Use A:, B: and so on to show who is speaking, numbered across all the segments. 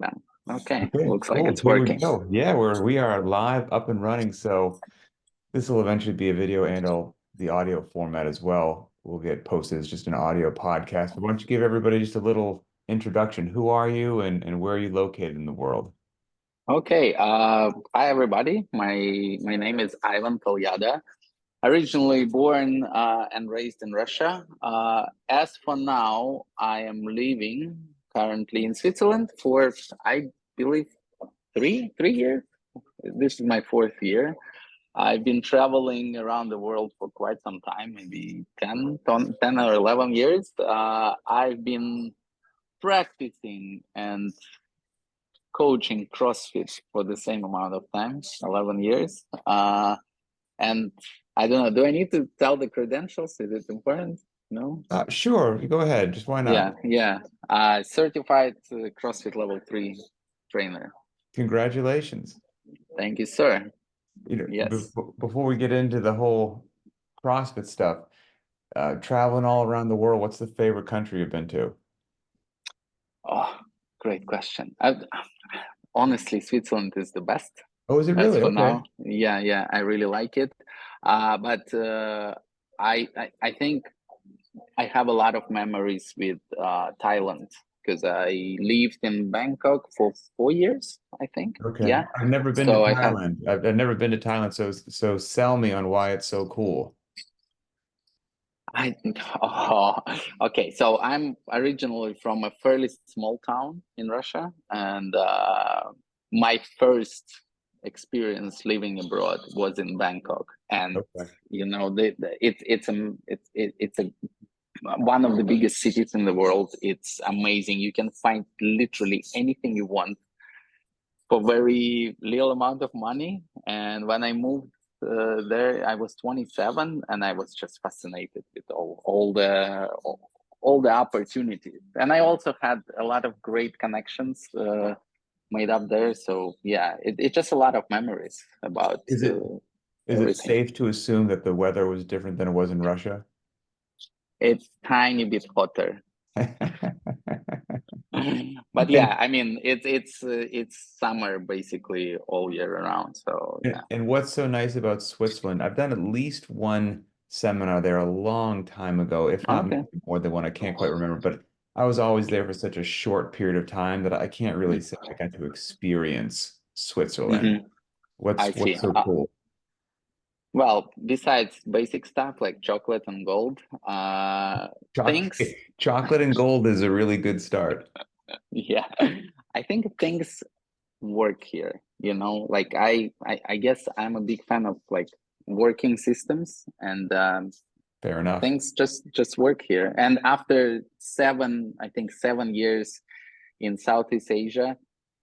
A: Bam. Okay,
B: Okay,
A: looks like
B: cool.
A: it's
B: Here we
A: working.
B: go. Yeah, we are live, up and running. So this will eventually be a video and the audio format as well. Will get posted as just an audio podcast. But why don't you give everybody just a little introduction? Who are you and where are you located in the world?
A: Okay, hi everybody. My name is Ivan Tolyada. Originally born and raised in Russia. As for now, I am living currently in Switzerland for, I believe, three years. This is my fourth year. I've been traveling around the world for quite some time, maybe 10 or 11 years. I've been practicing and coaching CrossFit for the same amount of time, 11 years. And I don't know, do I need to tell the credentials? Is it important? No?
B: Sure, go ahead. Just why not?
A: Yeah. Certified CrossFit level 3 trainer.
B: Congratulations.
A: Thank you, sir.
B: You know,
A: Yes.
B: before we get into the whole CrossFit stuff, traveling all around the world, what's the favorite country you've been to?
A: Oh, great question. Honestly, Switzerland is the best
B: Oh, is it
A: as
B: really?
A: for
B: Okay.
A: now. Yeah, I really like it. But I think I have a lot of memories with Thailand because I lived in Bangkok for 4 years, I think.
B: Okay.
A: Yeah.
B: I've never been to
A: So I have
B: Thailand. I've never been to Thailand, so sell me on why it's so cool.
A: I oh, okay. So I'm originally from a fairly small town in Russia, and my first experience living abroad was in Bangkok. And
B: Okay.
A: it's a one of the biggest cities in the world. It's amazing. You can find literally anything you want for very little amount of money. And when I moved there, I was 27, and I was just fascinated with all the opportunities. And I also had a lot of great connections made up there. So yeah, it's just a lot of memories about
B: Is it
A: everything.
B: safe to assume that the weather was different than it was in Russia?
A: It's tiny bit hotter. But
B: And
A: yeah, I mean it's summer basically all year around. So yeah.
B: and what's so nice about Switzerland? I've done at least one seminar there a long time ago, if not maybe
A: Okay.
B: more than one. I can't quite remember, but I was always there for such a short period of time that I can't really say I got to experience Switzerland.
A: Hmm. I
B: What's
A: see.
B: so cool?
A: Well, besides basic stuff like chocolate and gold, things,
B: Chocolate and gold is a really good start.
A: yeah, I think things work here. Like I guess I'm a big fan of like working systems, and
B: Fair enough.
A: things just work here. And after I think 7 years in Southeast Asia,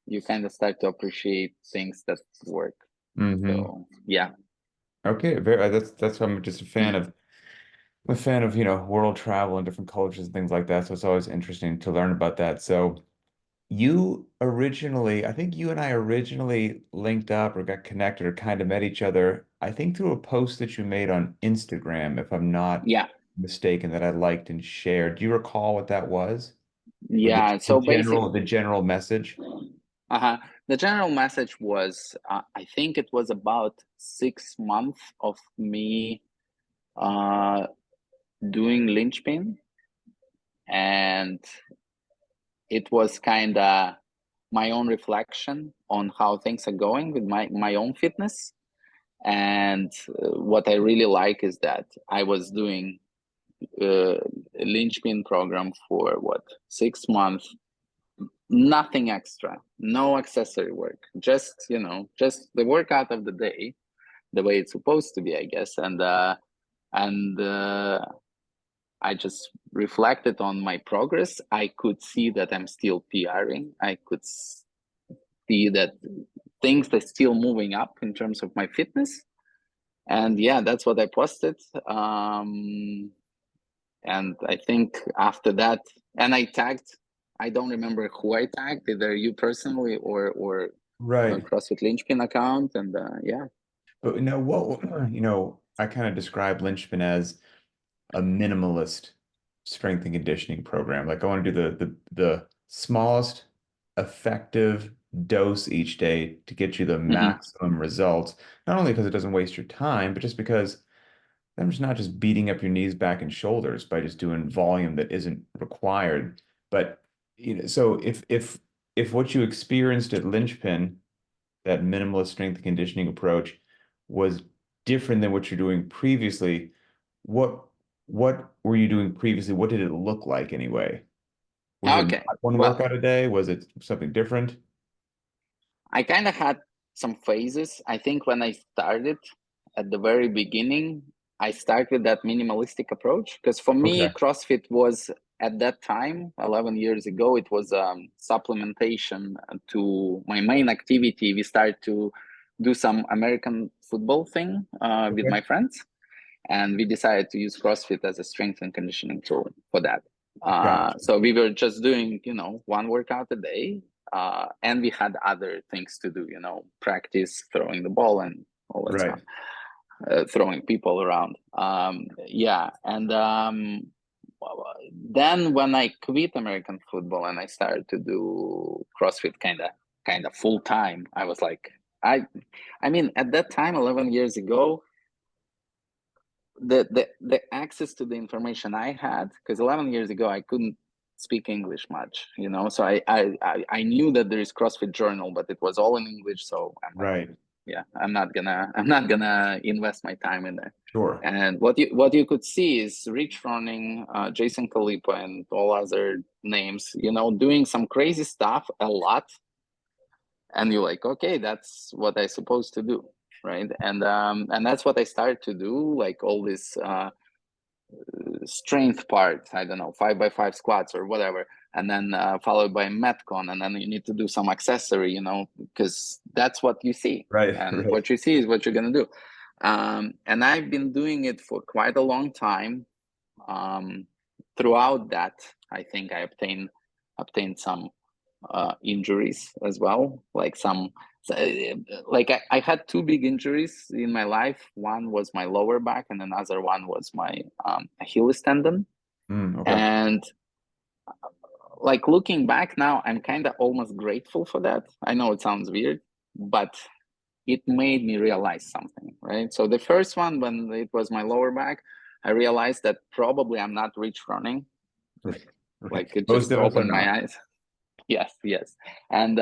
A: you kind of start to appreciate things that work.
B: Hmm.
A: So yeah.
B: Okay, that's why I'm just a fan of, world travel and different cultures and things like that. So it's always interesting to learn about that. So I think you and I originally linked up or got connected or kind of met each other, I think through a post that you made on Instagram, if I'm not
A: Yeah.
B: mistaken, that I liked and shared. Do you recall what that was? Or
A: Yeah.
B: the
A: So basic.
B: general message?
A: Uh-huh. The general message was, I think it was about 6 months of me uh, doing Linchpin, and it was kind of my own reflection on how things are going with my own fitness. And what I really like is that I was doing a Linchpin program for what, 6 months, nothing extra, no accessory work, just the workout of the day, the way it's supposed to be, I guess. And I just reflected on my progress. I could see that I'm still PRing. I could see that things are still moving up in terms of my fitness. And yeah, that's what I posted. And I think after that, and I tagged, I don't remember who I tagged, either you personally or
B: Right.
A: CrossFit Linchpin account. And yeah.
B: But I kind of describe Lynchpin as a minimalist strength and conditioning program. Like I want to do the smallest effective dose each day to get you the
A: Hmm.
B: maximum results. Not only because it doesn't waste your time, but just because I'm just not just beating up your knees, back, and shoulders by just doing volume that isn't required. But so if what you experienced at Linchpin, that minimalist strength and conditioning approach, was different than what you're doing previously, what what were you doing previously? What did it look like anyway? Was it
A: Okay.
B: not one
A: Well,
B: workout a day? Was it something different?
A: I kind of had some phases. I think when I started at the very beginning, I started that minimalistic approach because for
B: Okay.
A: me, CrossFit was at that time, 11 years ago, it was supplementation to my main activity. We started to do some American football thing with
B: Okay.
A: my friends, and we decided to use CrossFit as a strength and conditioning tool for that.
B: Gotcha.
A: So we were just doing, one workout a day, and we had other things to do, practice throwing the ball and all that stuff,
B: Right.
A: throwing people around. Yeah, and then when I quit American football and I started to do CrossFit kind of full time, I was like, I mean, at that time, 11 years ago, the access to the information I had, because 11 years ago I couldn't speak English much, so I knew that there is CrossFit Journal, but it was all in English. So I'm like,
B: Right.
A: yeah, I'm not gonna invest my time in there.
B: Sure.
A: And what you could see is Rich Froning, Jason Kalipa, and all other names, doing some crazy stuff a lot, and you're like, okay, that's what I supposed to do, right? And that's what I started to do, like all this strength part, I don't know, 5x5 squats or whatever, and then followed by metcon, and then you need to do some accessory, because that's what you see,
B: Right.
A: and
B: Right.
A: what you see is what you're going to do. And I've been doing it for quite a long time. Throughout that, I think I obtained some injuries as well, like some, like I had two big injuries in my life. One was my lower back, and another one was my Achilles tendon.
B: Okay.
A: And like looking back now, I'm kind of almost grateful for that. I know it sounds weird, but it made me realize something, right? So the first one, when it was my lower back, I realized that probably I'm not rich running.
B: Right. Right.
A: Like it
B: Most
A: just
B: of us are
A: opened
B: not.
A: my eyes. Yes, yes. And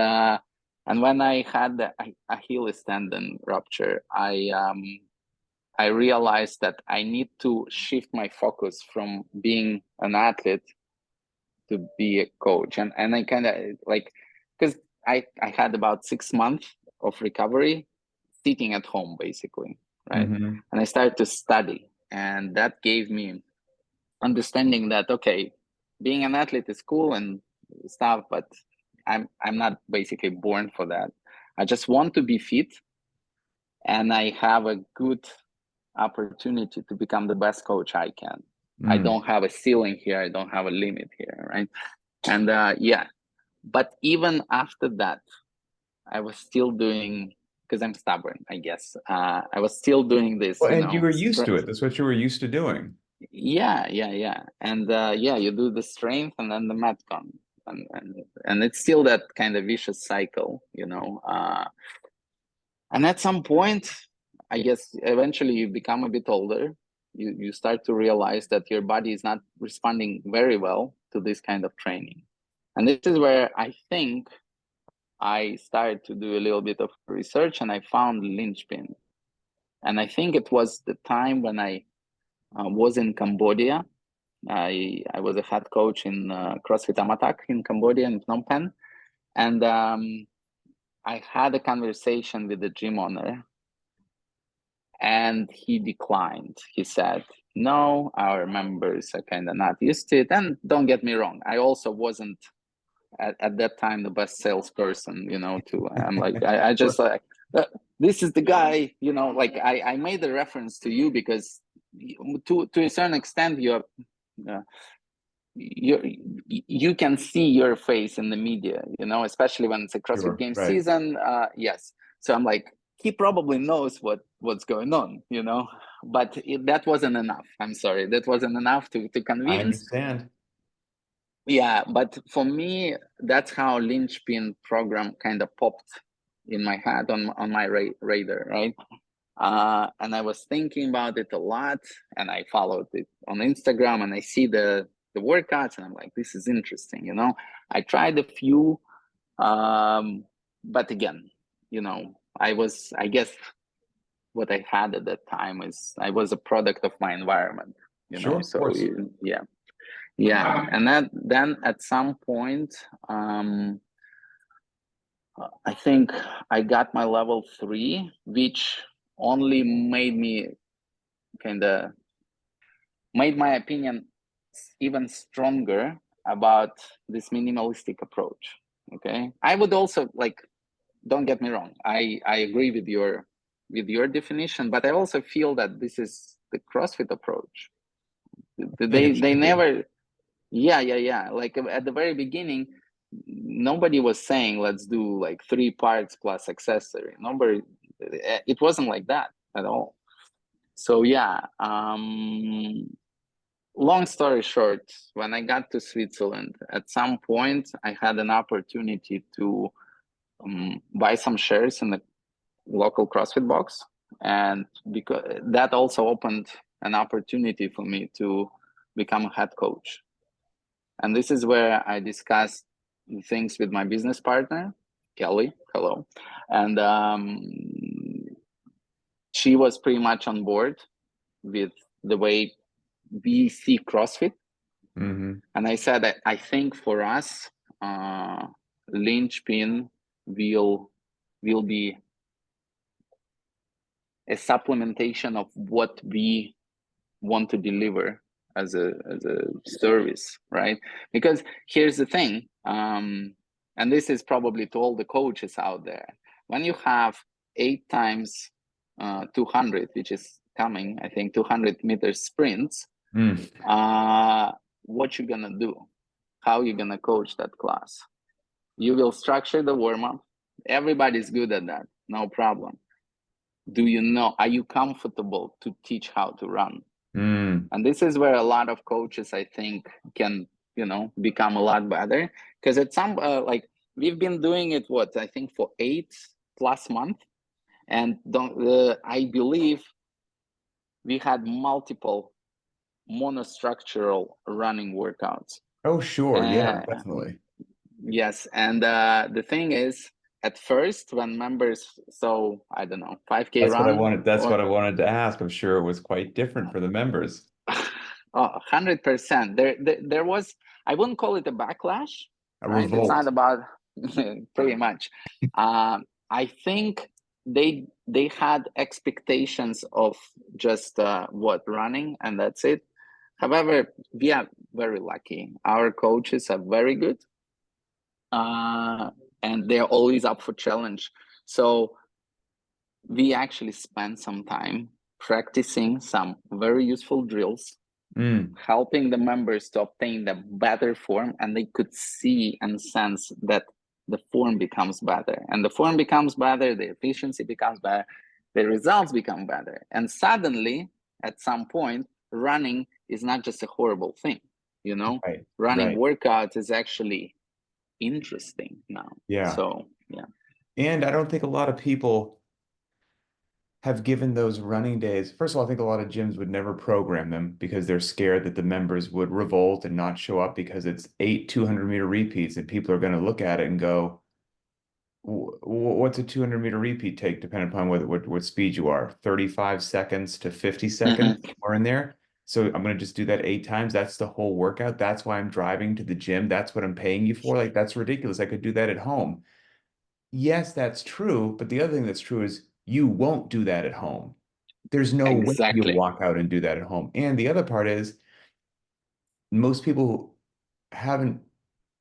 A: when I had the Achilles tendon rupture, I realized that I need to shift my focus from being an athlete to be a coach. And I kind of like, because I had about 6 months of recovery sitting at home basically, right?
B: Hmm.
A: And I started to study, and that gave me understanding that, okay, being an athlete is cool and stuff, but I'm not basically born for that. I just want to be fit, and I have a good opportunity to become the best coach I can. I
B: Mm.
A: don't have a ceiling here, I don't have a limit here, right? And yeah, but even after that, I was still doing, because I'm stubborn, I guess. I was still doing this,
B: Well, and you were used to
A: strength.
B: it. That's what you were used to doing.
A: Yeah. And yeah, you do the strength and then the metcon, and it's still that kind of vicious cycle, and at some point, I guess eventually you become a bit older. You start to realize that your body is not responding very well to this kind of training. And this is where I think I started to do a little bit of research, and I found Linchpin. And I think it was the time when I was in Cambodia. I was a head coach in CrossFit Amatak in Cambodia, in Phnom Penh. And I had a conversation with the gym owner, and he declined. He said, no, our members are kind of not used to it. And don't get me wrong, I also wasn't at that time the best salesperson, I'm like, I just like, this is the guy, like I made a reference to you because to a certain extent uh, you can see your face in the media, especially when it's a CrossFit
B: Sure.
A: game
B: Right.
A: season. Yes. So I'm like, he probably knows what's going on, but that wasn't enough. I'm sorry. That wasn't enough to
B: I
A: convince.
B: understand.
A: Yeah, but for me, that's how Linchpin program kind of popped in my head on my radar, right? And I was thinking about it a lot, and I followed it on Instagram, and I see the workouts, and I'm like, this is interesting, you know. I tried a few, but again, you know, I guess what I had at that time is I was a product of my environment, you know.
B: Sure, of
A: So
B: course.
A: yeah, yeah, and that then at some point, I think I got my level 3, which only kind of made my opinion even stronger about this minimalistic approach. Okay, I would also like, don't get me wrong, I agree with your definition, but I also feel that this is the CrossFit approach.
B: I think it
A: They
B: should be.
A: never, yeah, like at the very beginning, nobody was saying let's do like 3 parts plus accessory. Nobody, it wasn't like that at all. So yeah, long story short, when I got to Switzerland, at some point I had an opportunity to buy some shares in the local CrossFit box, and because that also opened an opportunity for me to become a head coach. And this is where I discussed things with my business partner, Kelly. Hello. And she was pretty much on board with the way we see CrossFit.
B: Mm-hmm.
A: And I said, I think for us, Linchpin will be a supplementation of what we want to deliver as a service, right? Because here's the thing, and this is probably to all the coaches out there: when you have 8 times 200, which is coming, I think 200-meter sprints,
B: Mm.
A: what you gonna do? How you gonna coach that class? You will structure the warm-up. Everybody's good at that, no problem. Do you know, are you comfortable to teach how to run?
B: Mm.
A: And this is where a lot of coaches, I think, can, you know, become a lot better. Because at some, like, we've been doing it, what, I think for 8+ months. And I believe we had multiple monostructural running workouts.
B: Oh, sure. Yeah,
A: Uh,
B: definitely.
A: yes. And the thing is, at first, when members, so I don't know, 5K
B: That's what I
A: run,
B: wanted. That's
A: or
B: what I wanted to ask. I'm sure it was quite different for the members.
A: oh, 100%. There was, I wouldn't call it a backlash,
B: A
A: right? It's not
B: revolt.
A: about pretty much. I think they had expectations of just what, running, and that's it. However, we are very lucky. Our coaches are very good, and they're always up for challenge. So we actually spent some time practicing some very useful drills,
B: Mm.
A: helping the members to obtain the better form, and they could see and sense that the form becomes better, and the form becomes better, the efficiency becomes better, the results become better, and suddenly at some point running is not just a horrible thing, you know.
B: Right.
A: Running
B: Right.
A: workouts is actually interesting now.
B: Yeah.
A: So yeah.
B: And I don't think a lot of people have given those running days. First of all, I think a lot of gyms would never program them because they're scared that the members would revolt and not show up because it's 8 200-meter repeats and people are going to look at it and go, What's a 200-meter repeat take, depending upon what speed you are? 35 seconds to 50 seconds,
A: Mm-hmm.
B: somewhere in there. So I'm going to just do that 8 times. That's the whole workout. That's why I'm driving to the gym. That's what I'm paying you for. Like, that's ridiculous. I could do that at home. Yes, that's true. But the other thing that's true is you won't do that at home. There's no way you'll
A: Exactly.
B: walk out and do that at home. And the other part is most people haven't,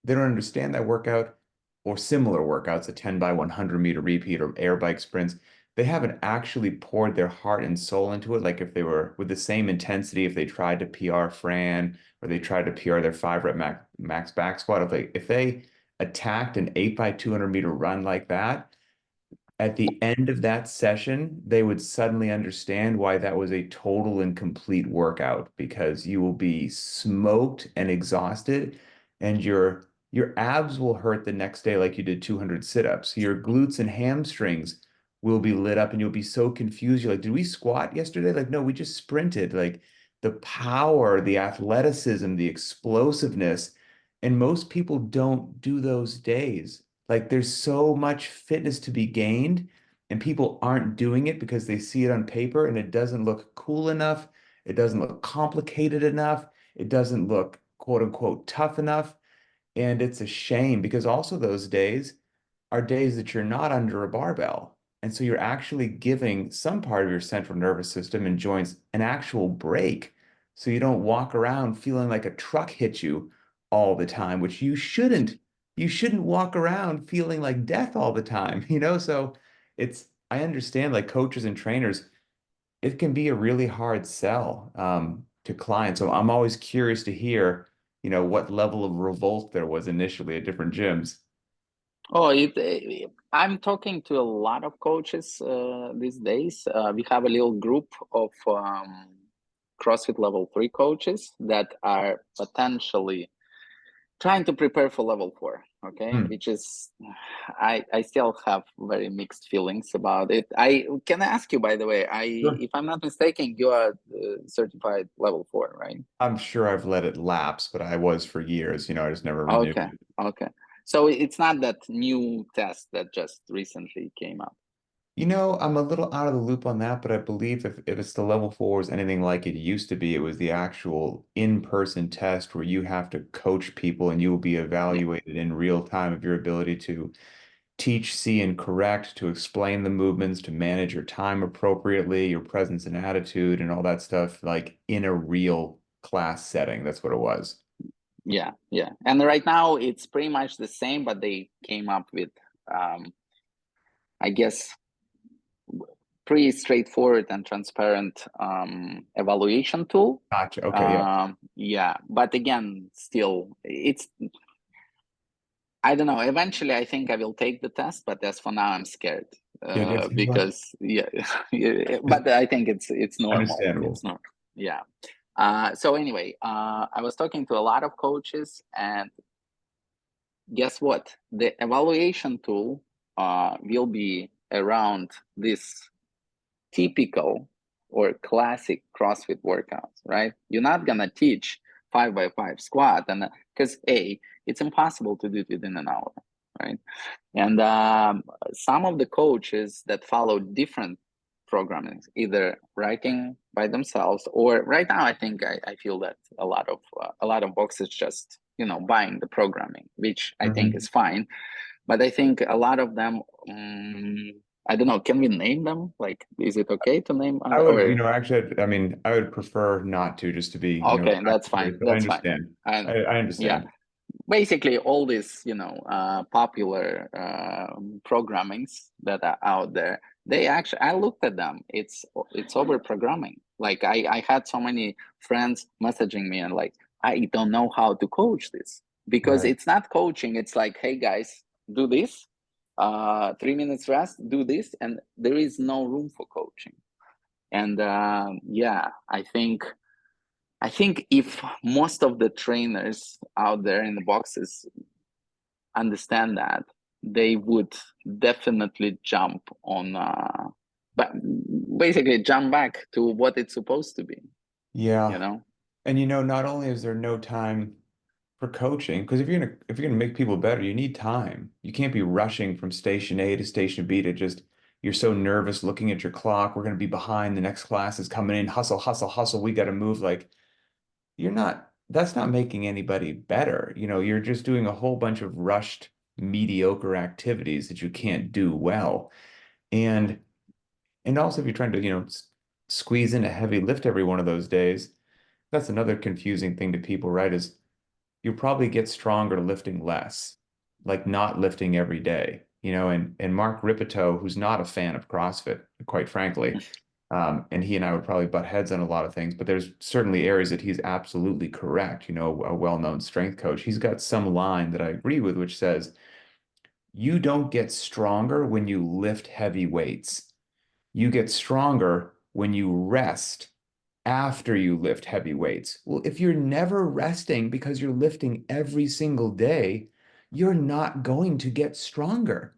B: they don't understand that workout or similar workouts, a 10 by 100-meter repeat or air bike sprints. They haven't actually poured their heart and soul into it. Like if they were with the same intensity, if they tried to PR Fran or they tried to PR their 5 rep max back squat, if they attacked an 8 by 200-meter run like that, at the end of that session, they would suddenly understand why that was a total and complete workout because you will be smoked and exhausted. and your abs will hurt the next day like you did 200 sit-ups. Your glutes and hamstrings will be lit up and you'll be so confused. You're like, did we squat yesterday? Like, no, we just sprinted. Like the power, the athleticism, the explosiveness. And most people don't do those days. Like there's so much fitness to be gained, and people aren't doing it because they see it on paper and it doesn't look cool enough. It doesn't look complicated enough. It doesn't look quote unquote tough enough. And it's a shame because also those days are days that you're not under a barbell. And so you're actually giving some part of your central nervous system and joints an actual break. So you don't walk around feeling like a truck hit you all the time, which you shouldn't. You shouldn't walk around feeling like death all the time, you know? So I understand like coaches and trainers, it can be a really hard sell to clients. So I'm always curious to hear, what level of revolt there was initially at different gyms.
A: Oh, I'm talking to a lot of coaches these days. We have a little group of CrossFit level 3 coaches that are potentially trying to prepare for level 4. Okay,
B: Hmm.
A: which is, I still have very mixed feelings about it. I can ask you, by the way,
B: Sure.
A: if I'm not mistaken, you are certified level 4, right?
B: I'm sure I've let it lapse, but I was for years, I just never renewed
A: Okay,
B: it.
A: okay. So it's not that new test that just recently came up.
B: I'm a little out of the loop on that, but I believe if it's the level fours, anything like it used to be, it was the actual in-person test where you have to coach people and you will be
A: Yeah,
B: evaluated in real time of your ability to teach, see, and correct, to explain the movements, to manage your time appropriately, your presence and attitude, and all that stuff, like in a real class setting. That's what it was.
A: yeah, yeah. And right now it's pretty much the same, but they came up with, I guess, pretty straightforward and transparent evaluation tool.
B: Gotcha. Okay. Yeah.
A: Yeah, but again, still, I don't know. Eventually, I think I will take the test, but as for now, I'm scared
B: Yeah. Good.
A: because yeah, yeah,
B: It's
A: but I think it's normal.
B: understandable.
A: It's normal. Yeah. So anyway, I was talking to a lot of coaches, and guess what? The evaluation tool will be around this typical or classic CrossFit workouts, right? You're not gonna teach 5x5 squat, and because it's impossible to do it within an hour, right? And some of the coaches that follow different programming, either writing by themselves, or right now, I think I feel that a lot of boxes just buying the programming, which I think
B: Mhm.
A: is fine. But I think a lot of them, I don't know, can we name them? Like, is it okay to name
B: I would,
A: or
B: actually, I mean, I would prefer not to, just to be,
A: okay, that's
B: respectful here.
A: fine.
B: So I
A: That's fine.
B: understand.
A: And
B: I
A: yeah,
B: understand.
A: basically all these popular programmings that are out there, they actually, I looked at them, it's over programming. Like I had so many friends messaging me and like, I don't know how to coach this, because
B: Right.
A: it's not coaching. It's like, hey guys, do this, 3 minutes rest, do this, and there is no room for coaching. And yeah, I think if most of the trainers out there in the boxes understand that, they would definitely jump on, but basically jump back to what it's supposed to be, you
B: Yeah.
A: know?
B: And not only is there no time for coaching, because if you're gonna make people better, you need time. You can't be rushing from station A to station B to just you're so nervous looking at your clock. We're gonna be behind. The next class is coming in. Hustle, hustle, hustle. We got to move. Like that's not making anybody better. You're just doing a whole bunch of rushed, mediocre activities that you can't do well. And also if you're trying to, squeeze in a heavy lift every one of those days, that's another confusing thing to people, right? Is you'll probably get stronger lifting less, like not lifting every day, and Mark Ripito, who's not a fan of CrossFit, quite frankly, and he and I would probably butt heads on a lot of things, but there's certainly areas that he's absolutely correct. A well-known strength coach. He's got some line that I agree with, which says, you don't get stronger when you lift heavy weights. You get stronger when you rest after you lift heavy weights. Well, if you're never resting because you're lifting every single day, you're not going to get stronger.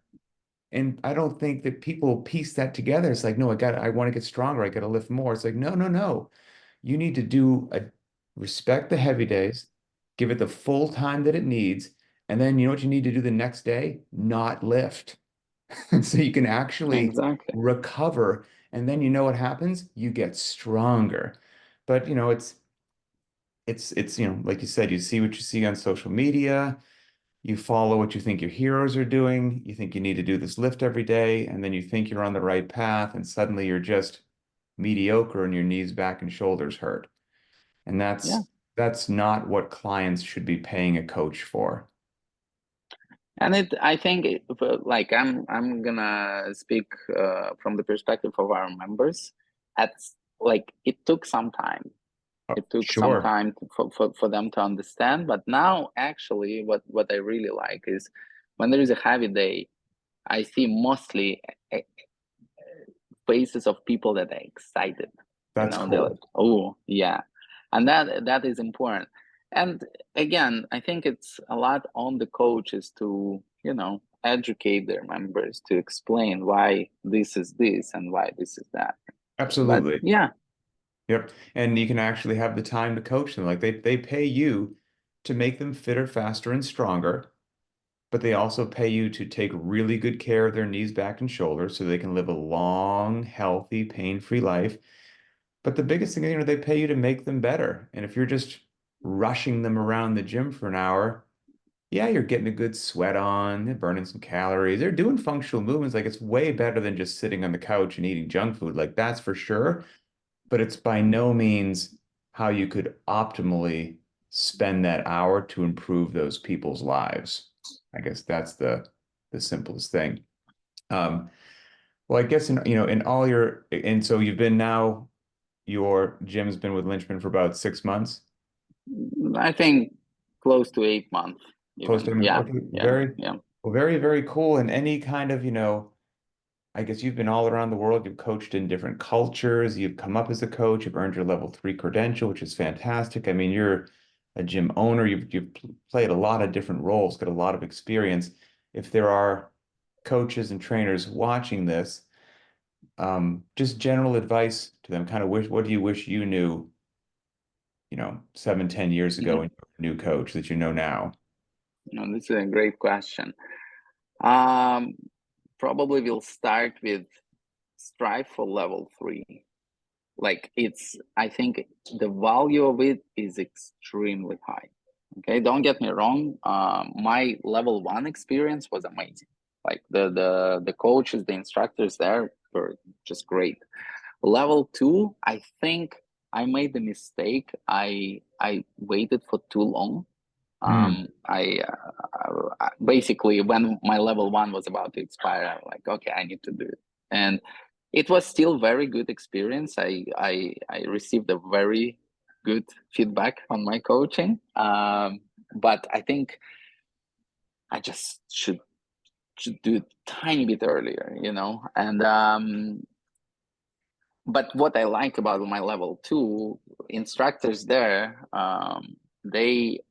B: And I don't think that people piece that together. It's like, no, I want to get stronger. I got to lift more. It's like, no, no, no. You need to respect the heavy days, give it the full time that it needs. And then you know what you need to do the next day? Not lift. So you can actually
A: Exactly.
B: recover. And then you know what happens? You get stronger. But it's like you said, you see what you see on social media, you follow what you think your heroes are doing, you think you need to do this lift every day, and then you think you're on the right path, and suddenly you're just mediocre and your knees, back, and shoulders hurt. And
A: Yeah.
B: that's not what clients should be paying a coach for.
A: And I think, like I'm gonna speak from the perspective of our members. At like it took some time. It took some
B: Sure.
A: time for them to understand. But now, actually, what I really like is when there is a heavy day, I see mostly uh, faces of people that are excited.
B: That's
A: They're
B: cool.
A: like, oh yeah, and that is important. And again, I think it's a lot on the coaches to educate their members, to explain why this is this and why this is that. But
B: Absolutely.
A: yeah,
B: Yep. And you can actually have the time to coach them. Like they pay you to make them fitter, faster, and stronger, but they also pay you to take really good care of their knees, back, and shoulders so they can live a long, healthy, pain-free life. But the biggest thing, they pay you to make them better. And if you're just rushing them around the gym for an hour, yeah, you're getting a good sweat on, they're burning some calories, they're doing functional movements. Like it's way better than just sitting on the couch and eating junk food. Like that's for sure. But it's by no means how you could optimally spend that hour to improve those people's lives. I guess that's the simplest thing. Um, well, I guess in all and so you've been now your gym's been with Linchpin for about 6 months,
A: I think close to 8 months
B: close
A: even.
B: to
A: Yeah,
B: okay,
A: yeah, yeah.
B: very, very cool. And any kind of, I guess you've been all around the world. You've coached in different cultures. You've come up as a coach. You've earned your level 3 credential, which is fantastic. I mean, you're a gym owner. You've played a lot of different roles, got a lot of experience. If there are coaches and trainers watching this, just general advice to them, kind of what do you wish you knew, 7, 10 years ago
A: Mhm.
B: when you were a new coach that you know now?
A: This is a great question. Um, Probably we'll start with strive for level 3. Like I think the value of it is extremely high. Okay, don't get me wrong. My level 1 experience was amazing. Like the coaches, the instructors there were just great. Level 2, I think I made the mistake. I waited for too long.
B: Mm,
A: I basically, when my level 1 was about to expire, I'm like, okay, I need to do it. And it was still very good experience. I received a very good feedback on my coaching. But I think I just should do it tiny bit earlier. And but what I like about my level 2 instructors there, they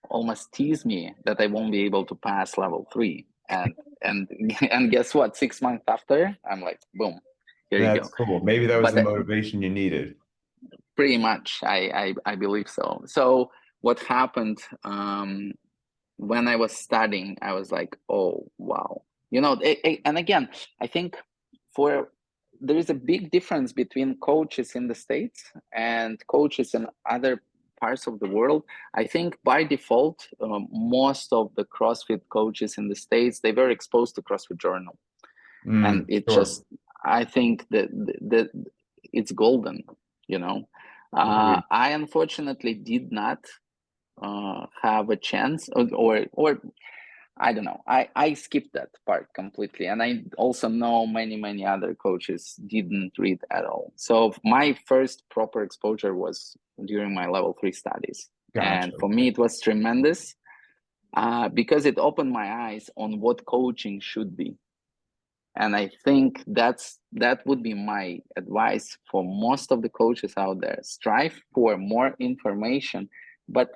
A: almost tease me that I won't be able to pass level 3. And and guess what? 6 months after, I'm like, boom, here you
B: that's
A: go.
B: cool. Maybe that was
A: But
B: the motivation you needed.
A: pretty much, I believe so. So what happened, when I was studying, I was like, oh wow, and again, I think for there is a big difference between coaches in the States and coaches in other parts of the world. I think by default, most of the CrossFit coaches in the States, they were exposed to CrossFit Journal, and it
B: Sure.
A: just, I think that it's golden. You know,
B: Agreed.
A: I unfortunately did not have a chance, or I don't know. I skipped that part completely. And I also know many other coaches didn't read at all. So my first proper exposure was during my level 3 studies.
B: Gotcha.
A: And for me, it was tremendous, because it opened my eyes on what coaching should be. And I think that would be my advice for most of the coaches out there. Strive for more information, but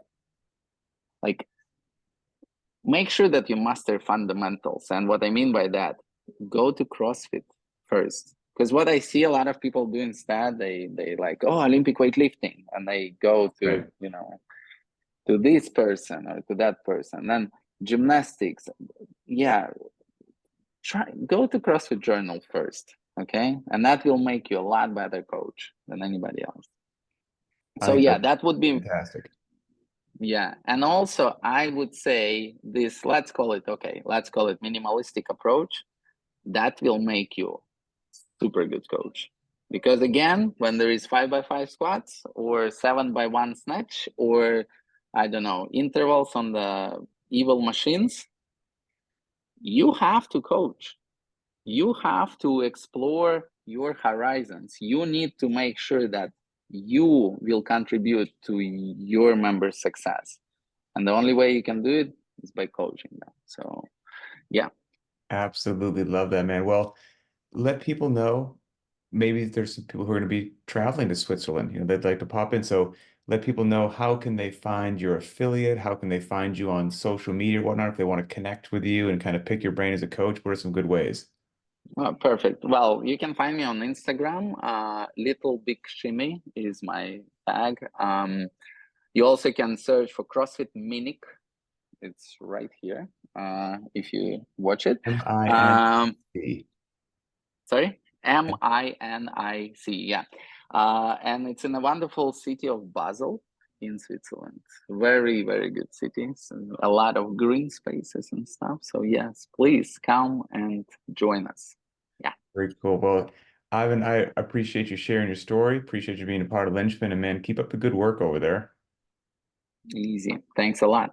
A: like make sure that you master fundamentals. And what I mean by that, go to CrossFit first. Because what I see a lot of people do instead, they like, oh, Olympic weightlifting, and they go to,
B: Right.
A: you know, to this person or to that person. Then gymnastics, yeah, go to CrossFit Journal first, okay? And that will make you a lot better coach than anybody else.
B: I
A: So
B: think
A: yeah,
B: that's
A: that would be
B: fantastic.
A: yeah. And also I would say this, let's call it minimalistic approach. That will make you super good coach. Because again, when there is 5x5 squats or 7x1 snatch, or I don't know, intervals on the evil machines, you have to coach. You have to explore your horizons. You need to make sure that you will contribute to your members' success. And the only way you can do it is by coaching them. So, yeah.
B: Absolutely love that, man. Well, let people know. Maybe there's some people who are going to be traveling to Switzerland, they'd like to pop in. So let people know, how can they find your affiliate? How can they find you on social media or whatnot if they want to connect with you and kind of pick your brain as a coach? What are some good ways?
A: Oh, perfect. Well, you can find me on Instagram. Little Big Shimmy is my tag. You also can search for CrossFit Minic. It's right here. If you watch it.
B: Minic.
A: Sorry, Minic. Yeah, and it's in a wonderful city of Basel in Switzerland. Very, very good cities, and a lot of green spaces and stuff. So yes, please come and join us. Yeah,
B: Very cool. Well, Ivan, I appreciate you sharing your story. Appreciate you being a part of Linchpin, and man, keep up the good work over there.
A: easy. Thanks a lot.